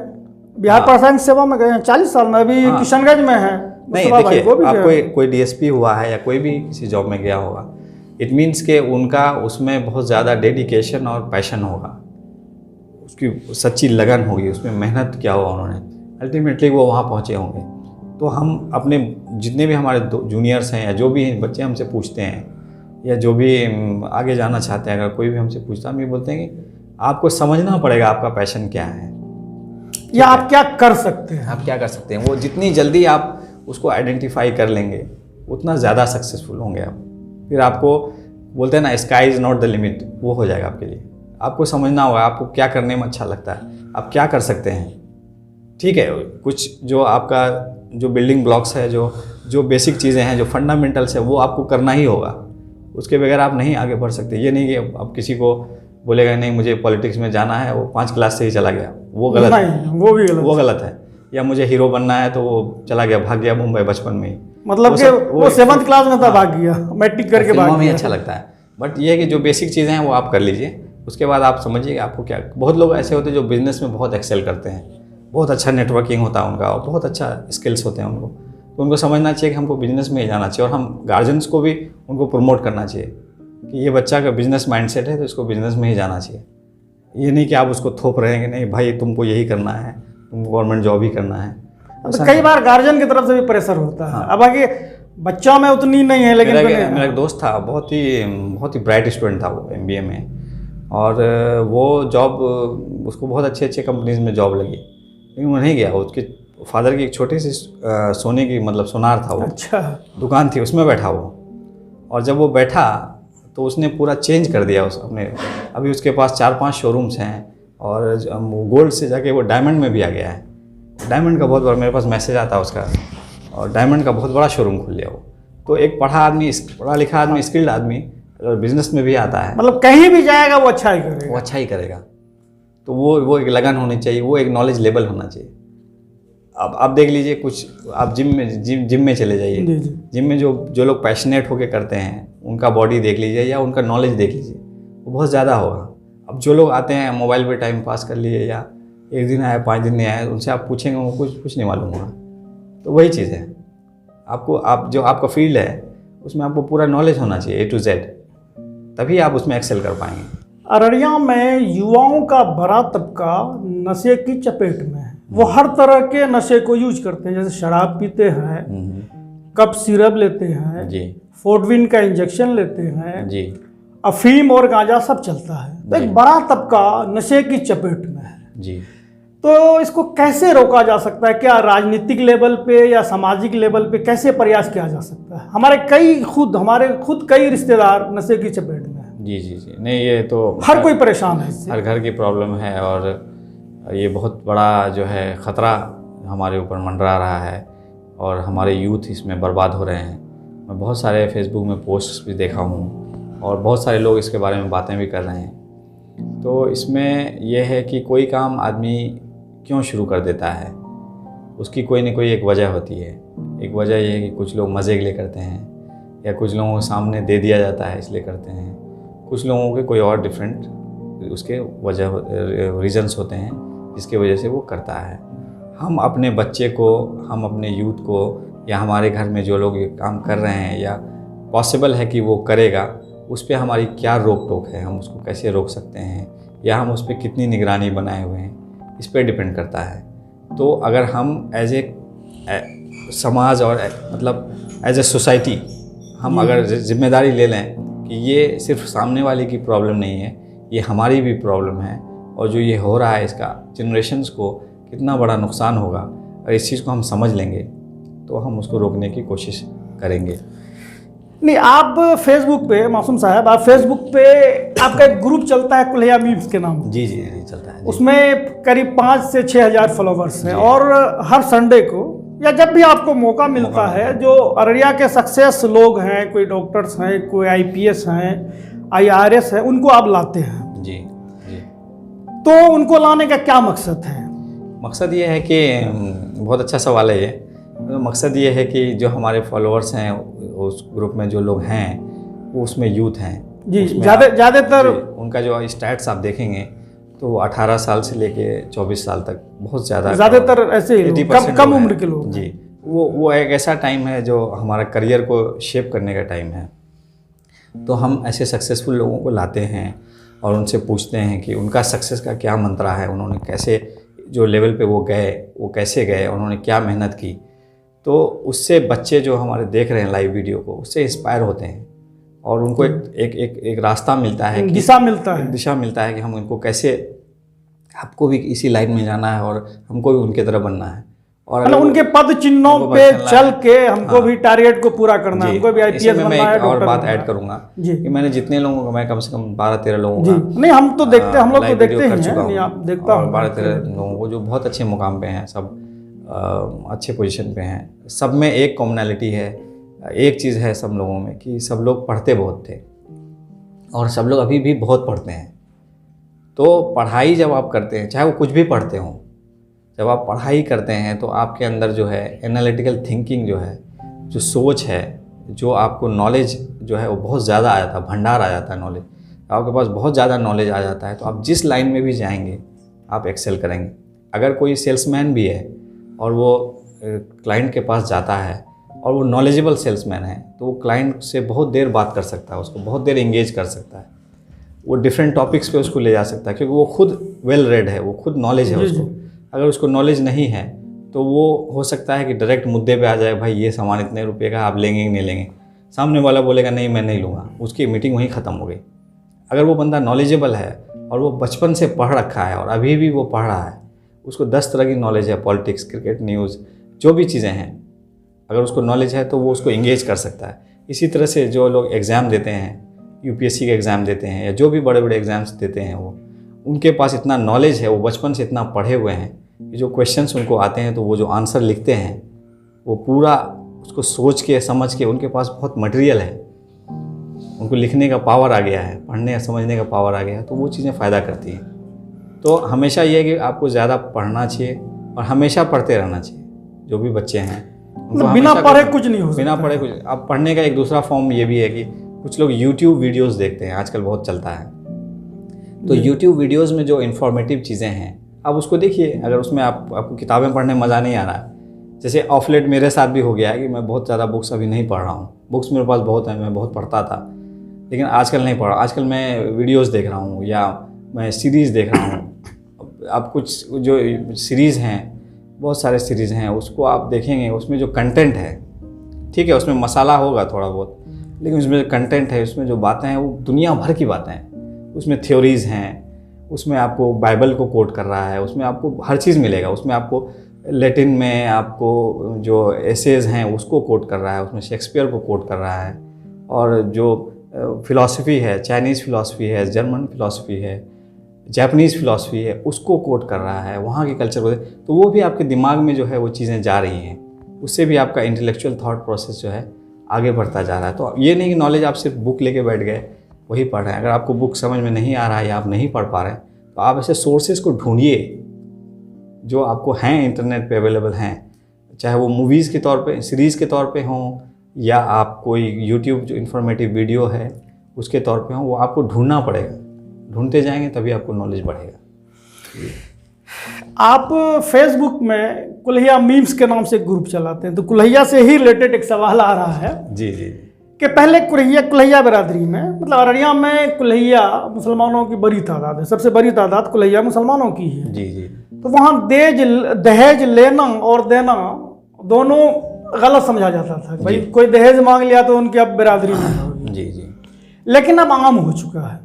बिहार प्रशासनिक सेवा में गए हैं 40 साल में, अभी किशनगंज में है। नहीं देखिए, आप कोई DSP हुआ है या कोई भी किसी जॉब में गया होगा, इट मीन्स के उनका उसमें बहुत ज़्यादा डेडिकेशन और पैशन होगा, उसकी सच्ची लगन होगी, उसमें मेहनत किया हुआ उन्होंने, अल्टीमेटली वो वहाँ पहुँचे होंगे। तो हम अपने जितने भी हमारे जूनियर्स हैं या जो भी बच्चे हमसे पूछते हैं या जो भी आगे जाना चाहते हैं, अगर कोई भी हमसे पूछता है, हम ये बोलते हैं कि आपको समझना पड़ेगा आपका पैशन क्या है या आप क्या कर सकते हैं। आप क्या कर सकते हैं, वो जितनी जल्दी आप उसको आइडेंटिफाई कर लेंगे उतना ज़्यादा सक्सेसफुल होंगे आप। फिर आपको बोलते हैं ना, sky is not the limit, वो हो जाएगा आपके लिए। आपको समझना होगा आपको क्या करने में अच्छा लगता है, आप क्या कर सकते हैं। ठीक है, कुछ जो आपका जो बिल्डिंग ब्लॉक्स है, जो बेसिक चीज़ें हैं, जो फंडामेंटल्स है, वो आपको करना ही होगा, उसके बगैर आप नहीं आगे बढ़ सकते। ये नहीं कि आप किसी को बोलेगा नहीं मुझे पॉलिटिक्स में जाना है, वो 5 क्लास से ही चला गया, वो गलत है, वो गलत है। या मुझे हीरो बनना है तो वो चला गया, भाग गया मुंबई बचपन में ही, मतलब कि वो 7th क्लास में था, भाग गया, मैट्रिक करके भाग गया। अच्छा लगता है, बट ये है कि जो बेसिक चीज़ें हैं वो आप कर लीजिए, उसके बाद आप समझिए आपको क्या। बहुत लोग ऐसे होते हैं जो बिजनेस में बहुत एक्सेल करते हैं, बहुत अच्छा नेटवर्किंग होता है उनका और बहुत अच्छा स्किल्स होते हैं उनको, तो उनको समझना चाहिए कि हमको बिजनेस में ही जाना चाहिए। और हम गार्जियंस को भी उनको प्रमोट करना चाहिए कि ये बच्चा का बिजनेस माइंडसेट है तो इसको बिजनेस में ही जाना चाहिए। ये नहीं कि आप उसको थोप रहे हैं कि नहीं भाई तुमको यही करना है, तुमको गवर्नमेंट जॉब ही करना है। तो कई बार गार्जियन की तरफ से भी प्रेशर होता है। हाँ। अब आगे बच्चों में उतनी नहीं है, लेकिन मेरा एक दोस्त था, बहुत ही ब्राइट स्टूडेंट था वो MBA में, और वो जॉब उसको बहुत अच्छे कंपनीज में जॉब लगी, लेकिन वो नहीं गया। उसके फादर की एक छोटी सी सोने की मतलब सोनार था वो, अच्छा दुकान थी, उसमें बैठा वो। और जब वो बैठा तो उसने पूरा चेंज कर दिया उस अपने। अभी उसके पास 4-5 शोरूम्स हैं और गोल्ड से जाके वो डायमंड में भी आ गया है। डायमंड का बहुत बड़ा, मेरे पास मैसेज आता है उसका, और डायमंड का बहुत बड़ा शोरूम खुल लिया वो। तो एक पढ़ा लिखा आदमी, स्किल्ड आदमी अगर बिजनेस में भी आता है, मतलब कहीं भी जाएगा वो अच्छा ही करेगा, वो अच्छा ही करेगा। तो वो एक लगन होनी चाहिए, वो एक नॉलेज लेवल होना चाहिए। अब आप देख लीजिए, कुछ आप जिम में चले जाइए, जिम में जो लोग पैशनेट होके करते हैं उनका बॉडी देख लीजिए या उनका नॉलेज देख लीजिए, वो बहुत ज़्यादा होगा। अब जो लोग आते हैं मोबाइल पे टाइम पास कर लिए या एक दिन आए 5 दिन नहीं आए, उनसे आप पूछेंगे वो कुछ नहीं मालूम होगा। तो वही चीज़ है, आप जो आपका फील्ड है उसमें आपको पूरा नॉलेज होना चाहिए A to Z, तभी आप उसमें एक्सेल कर पाएंगे। अररिया में युवाओं का बड़ा तबका नशे की चपेट में है। वो हर तरह के नशे को यूज करते हैं, जैसे शराब पीते हैं, कप सिरप लेते हैं जी फोर्टविन का इंजेक्शन लेते हैं जी अफीम और गांजा सब चलता है। तो एक बड़ा तबका नशे की चपेट में है। जी। तो इसको कैसे रोका जा सकता है? क्या राजनीतिक लेवल पे या सामाजिक लेवल पे कैसे प्रयास किया जा सकता है? हमारे खुद कई रिश्तेदार नशे की चपेट में हैं। जी जी जी। नहीं, ये तो हर कोई परेशान है इससे। हर घर की प्रॉब्लम है और ये बहुत बड़ा जो है ख़तरा हमारे ऊपर मंडरा रहा है और हमारे यूथ इसमें बर्बाद हो रहे हैं। मैं बहुत सारे फेसबुक में पोस्ट्स भी देखा हूँ और बहुत सारे लोग इसके बारे में बातें भी कर रहे हैं। तो इसमें यह है कि कोई काम आदमी क्यों शुरू कर देता है, उसकी कोई न कोई एक वजह होती है। एक वजह यह है कि कुछ लोग मज़े के लिए करते हैं या कुछ लोगों को सामने दे दिया जाता है इसलिए करते हैं। कुछ लोगों के कोई और डिफरेंट उसके वजह रीजंस होते हैं जिसकी वजह से वो करता है। हम अपने बच्चे को, हम अपने यूथ को या हमारे घर में जो लोग ये काम कर रहे हैं या पॉसिबल है कि वो करेगा, उस पर हमारी क्या रोक टोक है, हम उसको कैसे रोक सकते हैं या हम उस पर कितनी निगरानी बनाए हुए हैं, इस पर डिपेंड करता है। तो अगर हम एज ए समाज और मतलब एज ए सोसाइटी हम अगर जिम्मेदारी ले लें कि ये सिर्फ सामने वाले की प्रॉब्लम नहीं है, ये हमारी भी प्रॉब्लम है और जो ये हो रहा है इसका जनरेशंस को कितना बड़ा नुकसान होगा, और इस चीज़ को हम समझ लेंगे तो हम उसको रोकने की कोशिश करेंगे। नहीं, आप फेसबुक पे मासूम साहब, आप फेसबुक पे आपका एक ग्रुप चलता है कुल्हैया मीम्स के नाम। जी जी जी चलता है जी। उसमें करीब 5 से 6 हज़ार फॉलोवर्स हैं और हर संडे को या जब भी आपको मौका मिलता है, जो अररिया के सक्सेस लोग हैं, कोई डॉक्टर्स हैं, कोई IPS हैं, IRS है, उनको आप लाते हैं। जी जी। तो उनको लाने का क्या मकसद है? मकसद ये है कि बहुत अच्छा सवाल है ये। तो मकसद ये है कि जो हमारे फॉलोअर्स हैं उस ग्रुप में जो लोग हैं वो उसमें यूथ हैं जी। ज़्यादातर उनका जो स्टैट्स आप देखेंगे तो 18 साल से लेके 24 साल तक बहुत ज़्यादातर ऐसे ही कम उम्र के लोग जी। वो एक ऐसा टाइम है जो हमारा करियर को शेप करने का टाइम है। तो हम ऐसे सक्सेसफुल लोगों को लाते हैं और उनसे पूछते हैं कि उनका सक्सेस का क्या मंत्रा है, उन्होंने कैसे जो लेवल पे वो गए वो कैसे गए, उन्होंने क्या मेहनत की। तो उससे बच्चे जो हमारे देख रहे हैं लाइव वीडियो को, उससे इंस्पायर होते हैं और उनको एक रास्ता मिलता है, दिशा मिलता है कि हम उनको कैसे, आपको भी इसी लाइन में जाना है और हमको भी उनके तरह बनना है और उनके पद चिन्हों पे चल के हमको भी टारगेट को पूरा करना है, हमको भी IPS बनना है। और बात ऐड करूंगा कि मैंने जितने लोगों को, मैं कम से कम 12-13 लोगों का, नहीं हम तो देखते, हम लोग तो देखते हैं, नहीं आप देखता हूं 12-13 लोगों को जो बहुत अच्छे मुकाम पे हैं, सब अच्छे पोजीशन पे हैं। सब में एक कॉमनैलिटी है, एक चीज़ है सब लोगों में कि सब लोग पढ़ते बहुत थे और सब लोग अभी भी बहुत पढ़ते हैं। तो पढ़ाई जब आप करते हैं, चाहे वो कुछ भी पढ़ते हों, जब आप पढ़ाई करते हैं तो आपके अंदर जो है एनालिटिकल थिंकिंग जो है, जो सोच है, जो आपको नॉलेज जो है वो बहुत ज़्यादा आ जाता है, भंडार आ जाता है नॉलेज, आपके पास बहुत ज़्यादा नॉलेज आ जाता है। तो आप जिस लाइन में भी जाएंगे आप एक्सेल करेंगे। अगर कोई सेल्समैन भी है और वो क्लाइंट के पास जाता है और वो नॉलेजेबल सेल्समैन है तो वो क्लाइंट से बहुत देर बात कर सकता है, उसको बहुत देर इंगेज कर सकता है, वो डिफरेंट टॉपिक्स पे उसको ले जा सकता है क्योंकि वो खुद वेल रेड है, वो खुद नॉलेज है उसको। अगर उसको नॉलेज नहीं है तो वो हो सकता है कि डायरेक्ट मुद्दे पे आ जाए, भाई ये सामान इतने रुपये का, आप लेंगे कि नहीं लेंगे। सामने वाला बोलेगा नहीं मैं नहीं लूँगा, उसकी मीटिंग वहीं ख़त्म हो गई। अगर वो बंदा नॉलेजेबल है और वो बचपन से पढ़ रखा है और अभी भी वो पढ़ रहा है, उसको 10 तरह की नॉलेज है, पॉलिटिक्स, क्रिकेट, न्यूज़, जो भी चीज़ें हैं, अगर उसको नॉलेज है तो वो उसको इंगेज कर सकता है। इसी तरह से जो लोग एग्ज़ाम देते हैं, UPSC के एग्ज़ाम देते हैं या जो भी बड़े बड़े एग्ज़ाम्स देते हैं, वो उनके पास इतना नॉलेज है, वो बचपन से इतना पढ़े हुए हैं कि जो क्वेश्चंस उनको आते हैं तो वो जो आंसर लिखते हैं वो पूरा उसको सोच के समझ के, उनके पास बहुत मटेरियल है, उनको लिखने का पावर आ गया है, पढ़ने या समझने का पावर आ गया है, तो वो चीज़ें फ़ायदा करती हैं। तो हमेशा ये है कि आपको ज़्यादा पढ़ना चाहिए और हमेशा पढ़ते रहना चाहिए। जो भी बच्चे हैं बिना पढ़े कुछ नहीं हो सकता। बिना पढ़े कुछ। अब पढ़ने का एक दूसरा फॉर्म ये भी है कि कुछ लोग YouTube वीडियोस देखते हैं, आजकल बहुत चलता है। तो YouTube वीडियोस में जो इन्फॉर्मेटिव चीज़ें हैं आप उसको देखिए। अगर उसमें आपको किताबें पढ़ने में मज़ा नहीं आ रहा है, जैसे ऑफ लेट मेरे साथ भी हो गया है कि मैं बहुत ज़्यादा बुक्स अभी नहीं पढ़ रहा हूँ। बुक्स मेरे पास बहुत है, मैं बहुत पढ़ता था, लेकिन आजकल नहीं पढ़ रहा। आजकल मैं वीडियोज़ देख रहा हूँ या मैं सीरीज़ देख रहा हूँ। अब कुछ जो सीरीज़ हैं बहुत सारे सीरीज़ हैं, उसको आप देखेंगे, उसमें जो कंटेंट है, ठीक है, उसमें मसाला होगा थोड़ा बहुत, लेकिन उसमें जो कंटेंट है, उसमें जो बातें हैं वो दुनिया भर की बातें हैं। उसमें थ्योरीज़ हैं, उसमें आपको बाइबल को कोट कर रहा है, उसमें आपको हर चीज़ मिलेगा। उसमें आपको लैटिन में आपको जो एसेज हैं उसको कोट कर रहा है, उसमें शेक्सपियर को कोट कर रहा है, और जो फ़िलॉसफी है, चाइनीज़ फ़िलॉसफी है, जर्मन फ़िलॉसफी है, जापानीज़ फ़िलॉसफी है, उसको कोट कर रहा है, वहाँ के कल्चर को। तो वो भी आपके दिमाग में जो है वो चीज़ें जा रही हैं, उससे भी आपका इंटेलेक्चुअल थॉट प्रोसेस जो है आगे बढ़ता जा रहा है। तो ये नहीं कि नॉलेज आप सिर्फ बुक लेके बैठ गए वही पढ़ रहे हैं। अगर आपको बुक समझ में नहीं आ रहा है या आप नहीं पढ़ पा रहे हैं, तो आप ऐसे सोर्सेज को ढूंढिए जो आपको हैं, इंटरनेट पे अवेलेबल हैं, चाहे वो मूवीज़ के तौर पे, सीरीज़ के तौर पे हों, या आप कोई यूट्यूब जो इन्फॉर्मेटिव वीडियो है उसके तौर पे हों, वो आपको ढूंढना पड़ेगा। ढूंढते जाएंगे तभी आपको नॉलेज बढ़ेगा। आप फेसबुक में कुल्हिया मीम्स के नाम से एक ग्रुप चलाते हैं, तो कुल्हिया से ही रिलेटेड एक सवाल आ रहा है जी जी कि पहले कुल्हिया बिरादरी में, मतलब अररिया में कुल्हिया मुसलमानों की बड़ी तादाद है, सबसे बड़ी तादाद कुल्हिया मुसलमानों की है। जी जी। तो वहाँ दहेज लेना और देना दोनों गलत समझा जाता था। भाई कोई दहेज मांग लिया तो उनकी अब बिरादरी नहीं होगी। जी जी। लेकिन अब आम हो चुका है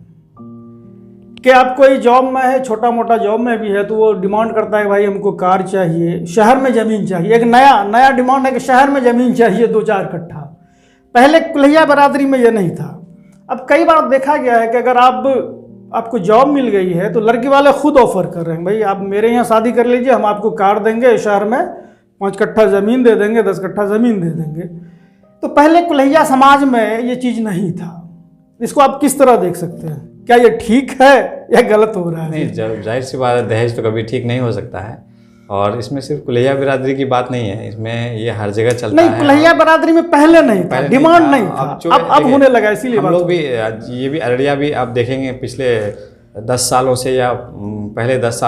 कि अब कोई जॉब में है, छोटा मोटा जॉब में भी है, तो वो डिमांड करता है भाई हमको कार चाहिए, शहर में ज़मीन चाहिए। एक नया डिमांड है कि शहर में ज़मीन चाहिए 2-4 कट्ठा। पहले कुल्हिया बरादरी में ये नहीं था। अब कई बार देखा गया है कि अगर आपको जॉब मिल गई है तो लड़की वाले खुद ऑफर कर रहे हैं, भाई आप मेरे यहाँ शादी कर लीजिए, हम आपको कार देंगे, शहर में 5 कट्ठा ज़मीन दे देंगे, 10 कट्ठा ज़मीन दे देंगे। तो पहले कुल्हिया समाज में ये चीज़ नहीं था। इसको आप किस तरह देख सकते हैं? क्या ये ठीक है या गलत हो रहा है? नहीं, जाहिर सी बात है, दहेज तो कभी ठीक नहीं हो सकता है। और इसमें सिर्फ कुल्हिया बिरादरी की बात नहीं है, इसमें ये हर जगह चलता है। नहीं, कुल्हिया बिरादरी में पहले नहीं था, डिमांड नहीं था, अब होने लगा। इसीलिए हम लोग भी, ये भी अररिया भी आप देखेंगे पिछले 10 सालों से, या पहले 10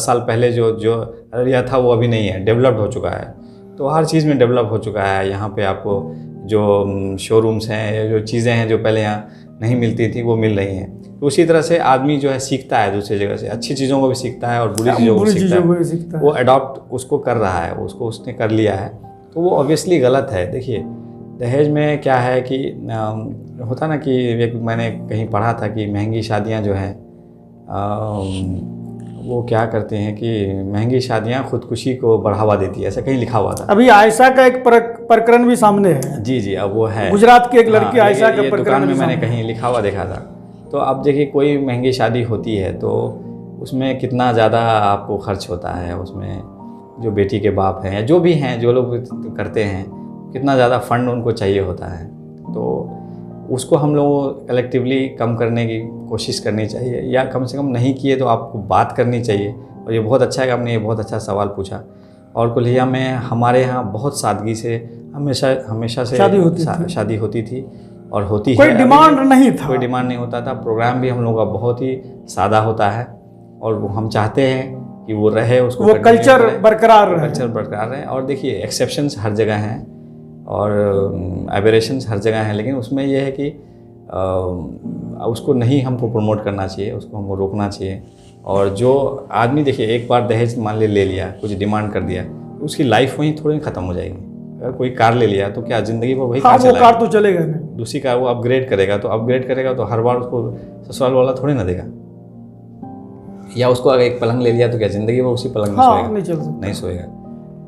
साल पहले जो अररिया था वो अभी नहीं है, डेवलप्ड हो चुका है। तो हर चीज़ में डेवलप हो चुका है। यहाँ पे आपको जो शोरूम्स हैं, जो चीज़ें हैं जो पहले यहाँ नहीं मिलती थी वो मिल रही हैं। तो उसी तरह से आदमी जो है सीखता है दूसरी जगह से, अच्छी चीज़ों को भी सीखता है और बुरी चीज़ों को भी सीखता है। वो अडॉप्ट उसको कर रहा है, उसने कर लिया है, तो वो ऑब्वियसली गलत है। देखिए दहेज में क्या है कि होता ना कि एक मैंने कहीं पढ़ा था कि महंगी शादियाँ जो हैं वो क्या करते हैं कि महंगी शादियाँ खुदकुशी को बढ़ावा देती है, ऐसा कहीं लिखा हुआ था। अभी आयशा का एक प्रकरण भी सामने है। जी जी, अब वो है गुजरात की एक लड़की आयशा का प्रकरण में मैंने कहीं लिखा हुआ देखा था। तो अब देखिए कोई महंगी शादी होती है तो उसमें कितना ज़्यादा आपको खर्च होता है, उसमें जो बेटी के बाप हैं या जो भी हैं, जो लोग करते हैं, कितना ज़्यादा फंड उनको चाहिए होता है। तो उसको हम लोग कलेक्टिवली कम करने की कोशिश करनी चाहिए, या कम से कम नहीं किए तो आपको बात करनी चाहिए। और ये बहुत अच्छा है कि आपने ये बहुत अच्छा सवाल पूछा। और कुल्हिया में हमारे यहाँ बहुत सादगी से हमेशा से शादी होती थी और होती है। कोई डिमांड नहीं था, कोई डिमांड नहीं होता था। प्रोग्राम भी हम लोगों का बहुत ही सादा होता है और वो हम चाहते हैं कि वो रहे, उसको वो कल्चर बरकरार रहे। और देखिए एक्सेप्शंस हर जगह हैं और एबरेशंस हर जगह हैं, लेकिन उसमें यह है कि उसको नहीं हमको प्रमोट करना चाहिए, उसको हमको रोकना चाहिए। और जो आदमी देखिए एक बार दहेज मान ले लिया, कुछ डिमांड कर दिया, तो उसकी लाइफ वहीं थोड़ी ख़त्म हो जाएगी। अगर कोई कार ले लिया तो क्या ज़िंदगी भर वही कार चलाएगा? वो कार तो चलेगा नहीं, दूसरी कार वो अपग्रेड करेगा। तो हर बार उसको ससुराल वाला थोड़ी ना देगा। या उसको अगर एक पलंग ले लिया तो क्या ज़िंदगी भर उसी पलंग में सोएगा? नहीं सोएगा।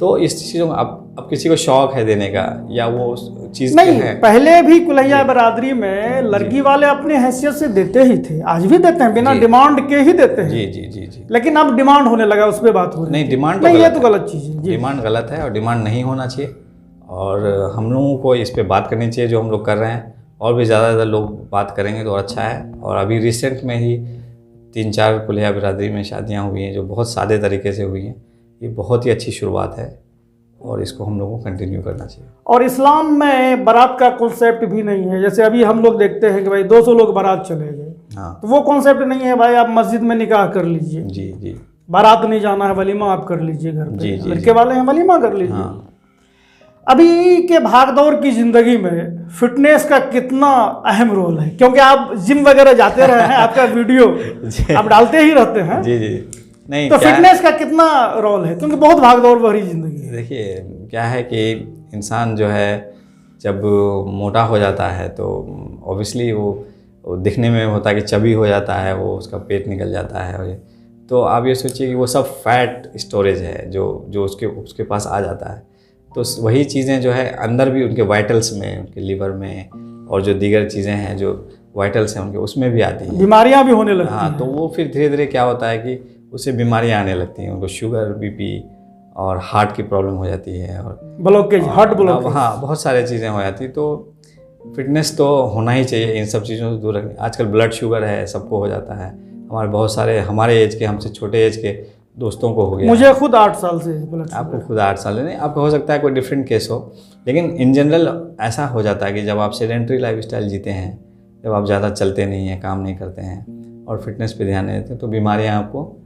तो इस चीज़ों में अब किसी को शौक है देने का, या वो चीज़ नहीं है। पहले भी कुल्हिया बरादरी में लड़की वाले अपने हैसियत से देते ही थे, आज भी देते हैं, बिना डिमांड के ही देते हैं। जी जी जी जी। लेकिन अब डिमांड होने लगा, उस पर बात हो रही है। नहीं, डिमांड नहीं, ये तो गलत चीज़ है। डिमांड गलत है और डिमांड नहीं होना चाहिए। और हम लोगों को इस पे बात करनी चाहिए जो हम लोग कर रहे हैं, और भी ज़्यादा लोग बात करेंगे तो अच्छा है। और अभी रिसेंट में ही 3-4 कुल्हिया बिरादरी में शादियाँ हुई हैं जो बहुत सादे तरीके से हुई हैं। ये बहुत ही अच्छी शुरुआत है और इसको हम लोगों को कंटिन्यू करना चाहिए। और इस्लाम में बारात का कॉन्सेप्ट भी नहीं है। जैसे अभी हम लोग देखते हैं कि भाई 200 लोग बारात चले गए, हाँ, तो वो कॉन्सेप्ट नहीं है भाई आप मस्जिद में निकाह कर लीजिए। जी जी। बारात नहीं जाना है, वलीमा आप कर लीजिए घर पे, लड़के वाले हैं वलीमा कर लीजिए। हाँ। अभी के भागदौड़ की ज़िंदगी में फिटनेस का कितना अहम रोल है, क्योंकि आप जिम वगैरह जाते रहे हैं, आपका वीडियो आप डालते ही रहते हैं। जी जी। नहीं, तो क्या फिटनेस का कितना रोल है, क्योंकि बहुत भागदौड़ भरी जिंदगी है। देखिए क्या है कि इंसान जो है जब मोटा हो जाता है तो ऑब्वियसली वो दिखने में होता है कि चबी हो जाता है, वो उसका पेट निकल जाता है। और तो आप ये सोचिए कि वो सब फैट स्टोरेज है जो उसके पास आ जाता है। तो वही चीज़ें जो है अंदर भी उनके वाइटल्स में, उनके लीवर में और जो दीगर चीज़ें हैं जो वाइटल्स हैं उनके, उसमें भी आती हैं, बीमारियां भी होने लगती हाँ। हैं। तो वो फिर धीरे धीरे क्या होता है कि उससे बीमारियां आने लगती हैं, उनको शुगर, बीपी और हार्ट की प्रॉब्लम हो जाती है, और ब्लॉकेज, हार्ट ब्लॉकेज, हाँ बहुत सारे चीज़ें हो जाती। तो फिटनेस तो होना ही चाहिए, इन सब चीज़ों से दूर रखने। आजकल ब्लड शुगर है, सबको हो जाता है। हमारे बहुत सारे हमारे एज के, हमसे छोटे एज के दोस्तों को हो गया। मुझे खुद 8 साल से ब्लड आपको खुद 8 साल नहीं, आपको हो सकता है कोई डिफरेंट केस हो, लेकिन इन जनरल ऐसा हो जाता है कि जब आप सेडेंट्री लाइफस्टाइल जीते हैं, जब आप ज़्यादा चलते नहीं हैं, काम नहीं करते हैं और फिटनेस पे ध्यान नहीं देते, तो बीमारियां आपको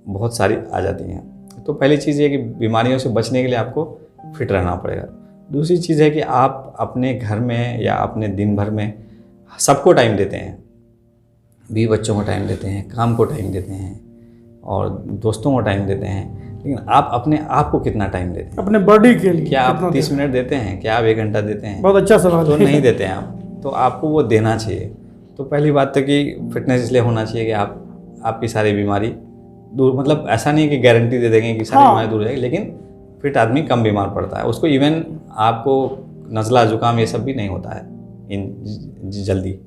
बहुत सारी आ जाती हैं। तो पहली चीज़ ये कि बीमारियों से बचने के लिए आपको फिट रहना पड़ेगा। दूसरी चीज़ है कि आप अपने घर में या अपने दिन भर में सबको टाइम देते हैं, बीवी बच्चों को टाइम देते हैं, काम को टाइम देते हैं और दोस्तों को टाइम देते हैं, लेकिन आप अपने आप को कितना टाइम देते हैं? अपने बॉडी के लिए क्या आप 30 मिनट देते हैं? क्या आप 1 घंटा देते हैं? बहुत अच्छा सवाल तो है। नहीं देते हैं आप, तो आपको वो देना चाहिए। तो पहली बात तो कि फिटनेस इसलिए होना चाहिए कि आपकी सारी बीमारी दूर, मतलब ऐसा नहीं कि गारंटी दे देंगे कि सारी बीमारी दूर हो जाएगी, लेकिन फिट आदमी कम बीमार पड़ता है। उसको इवन आपको नज़ला, जुकाम ये सब भी नहीं होता है जल्दी।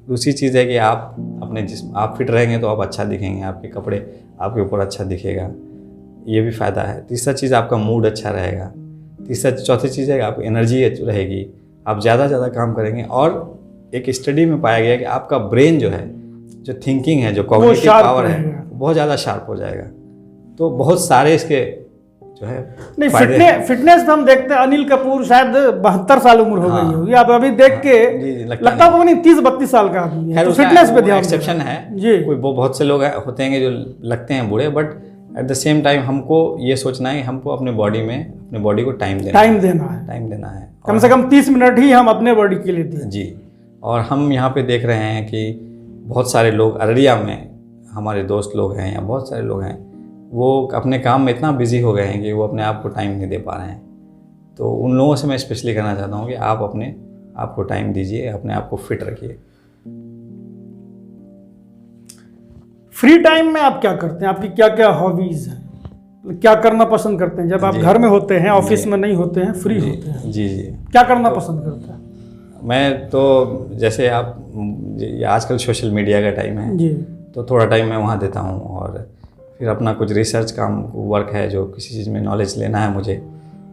दूसरी चीज़ है कि आप अपने जिस्म, आप फिट रहेंगे तो आप अच्छा दिखेंगे, आपके कपड़े आपके ऊपर अच्छा दिखेगा, ये भी फ़ायदा है। तीसरा चीज़ आपका मूड अच्छा रहेगा। चौथी चीज़ है कि आपकी एनर्जी रहेगी, आप ज़्यादा काम करेंगे। और एक स्टडी में पाया गया कि आपका ब्रेन जो है, जो थिंकिंग है, जो कॉग्निटिव पावर है, बहुत ज़्यादा शार्प हो जाएगा। तो बहुत सारे इसके जो है नहीं, फिटनेस में हम देखते हैं अनिल कपूर शायद 72 साल उम्र हो गई होगी, आप अभी देख के लगता होगा नहीं 30-32 साल का आदमी है। तो फिटनेस पे ध्यान, एक्सेप्शन है जी। कोई बहुत से लोग होते हैं जो लगते हैं बूढ़े, but at the same time हमको ये सोचना है कि हमको अपने बॉडी को टाइम देना है। कम से कम 30 मिनट ही हम अपने बॉडी के लिए दें। जी। और हम यहाँ पे देख रहे हैं कि बहुत सारे लोग अररिया में, हमारे दोस्त लोग हैं या बहुत सारे लोग हैं, वो अपने काम में इतना बिजी हो गए हैं कि वो अपने आप को टाइम नहीं दे पा रहे हैं। तो उन लोगों से मैं स्पेशली कहना चाहता हूँ कि आप अपने आप को टाइम दीजिए, अपने आप को फिट रखिए। फ्री टाइम में आप क्या करते हैं? आपकी क्या क्या हॉबीज़ हैं? क्या करना पसंद करते हैं जब आप घर में होते हैं, ऑफिस में नहीं होते हैं, फ्री होते हैं? जी। क्या करना पसंद करते हैं? मैं तो जैसे आजकल सोशल मीडिया का टाइम है जी, तो थोड़ा टाइम मैं वहाँ देता हूँ। और फिर अपना कुछ रिसर्च काम वर्क है, जो किसी चीज़ में नॉलेज लेना है मुझे,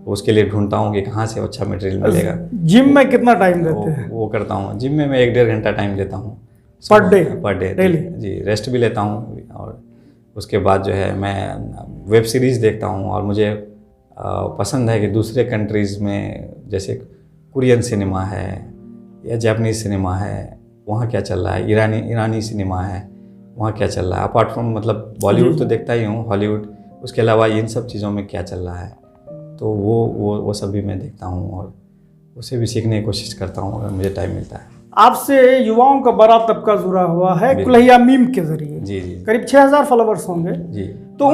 उसके लिए ढूंढता हूँ कि कहाँ से अच्छा मटेरियल मिलेगा। जिम में कितना टाइम देते हैं? वो करता हूँ। जिम में मैं 1-1.5 घंटा टाइम देता हूँ पर डे डेली। जी, रेस्ट भी लेता हूँ। और उसके बाद जो है मैं वेब सीरीज़ देखता हूँ। और मुझे पसंद है कि दूसरे कंट्रीज़ में, जैसे कुरियन सिनेमा है या जापानीज़ सिनेमा है, वहाँ क्या चल रहा है, ईरानी सिनेमा है, वहाँ क्या चल रहा है। अपार्ट फ्रॉम, मतलब बॉलीवुड तो देखता ही हूँ, हॉलीवुड, उसके अलावा इन सब चीज़ों में क्या चल रहा है, तो वो सब भी मैं देखता हूँ और उसे भी सीखने की कोशिश करता हूँ अगर मुझे टाइम मिलता है। आपसे युवाओं का बड़ा तबका जुड़ा हुआ है कुल्हिया मीम के जरिए। जी। करीब 6000 फॉलोवर्स होंगे जी। तो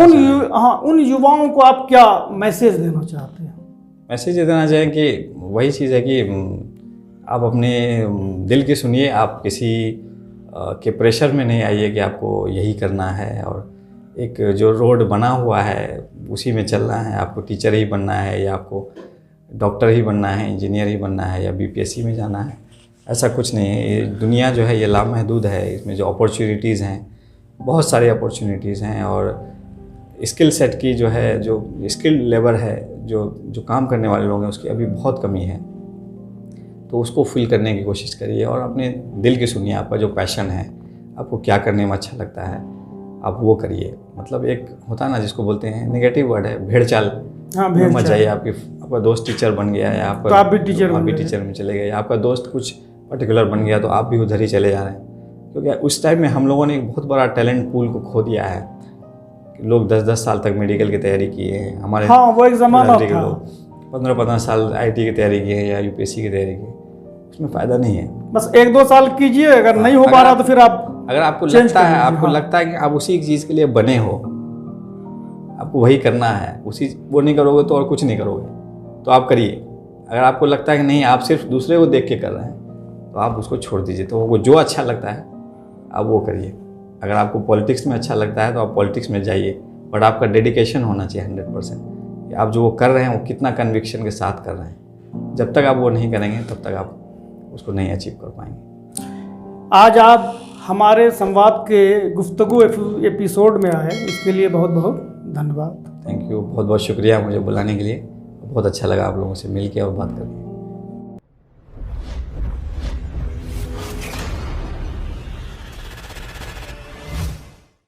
उन युवाओं को आप क्या मैसेज देना चाहते हैं? मैसेज देना चाहें कि वही चीज़ है कि आप अपने दिल की सुनिए, आप किसी के प्रेशर में नहीं आइए कि आपको यही करना है। और एक जो रोड बना हुआ है उसी में चलना है। आपको टीचर ही बनना है या आपको डॉक्टर ही बनना है, इंजीनियर ही बनना है या बीपीएससी में जाना है, ऐसा कुछ नहीं है। ये दुनिया जो है ये लामहदूद है। इसमें जो अपॉर्चुनिटीज़ हैं, बहुत सारी अपॉर्चुनिटीज़ हैं। और स्किल सेट की जो है, जो स्किल लेबर है, जो काम करने वाले लोग हैं, उसकी अभी बहुत कमी है। तो उसको फिल करने की कोशिश करिए और अपने दिल की सुनिए। आपका जो पैशन है, आपको क्या करने में अच्छा लगता है, आप वो करिए। मतलब एक होता है ना जिसको बोलते हैं, नेगेटिव वर्ड है, भेड़ चाल मत जाइए। आपका दोस्त टीचर बन गया या आपका, तो आप भी टीचर में चले गए, या आपका दोस्त कुछ पर्टिकुलर बन गया तो आप भी उधर ही चले जा रहे हैं। क्योंकि उस टाइम में हम लोगों ने एक बहुत बड़ा टैलेंट पूल को खो दिया है। लोग 10-10 साल तक मेडिकल की तैयारी किए हैं हमारे। हाँ, वो एक ज़माना था। लोग 15-15 साल आईटी की तैयारी की है या यूपीएससी की तैयारी की, उसमें फ़ायदा नहीं है। बस 1-2 साल कीजिए, अगर नहीं हो पा रहा तो फिर आप, अगर आपको लगता है कि आप उसी चीज़ के लिए बने हो आपको वही करना है, उसी वो नहीं करोगे तो और कुछ नहीं करोगे, तो आप करिए। अगर आपको लगता है कि नहीं आप सिर्फ दूसरे को देख के कर रहे हैं तो आप उसको छोड़ दीजिए। तो वो जो अच्छा लगता है आप वो करिए। अगर आपको पॉलिटिक्स में अच्छा लगता है तो आप पॉलिटिक्स में जाइए, बट आपका डेडिकेशन होना चाहिए 100%। आप जो वो कर रहे हैं वो कितना कन्विक्शन के साथ कर रहे हैं। जब तक आप वो नहीं करेंगे तब तक आप उसको नहीं अचीव कर पाएंगे। आज आप हमारे संवाद के गुफ्तगू एपिसोड में आए, इसके लिए बहुत बहुत धन्यवाद। थैंक यू, बहुत बहुत शुक्रिया मुझे बुलाने के लिए। बहुत अच्छा लगा आप लोगों से मिल के और बात करके।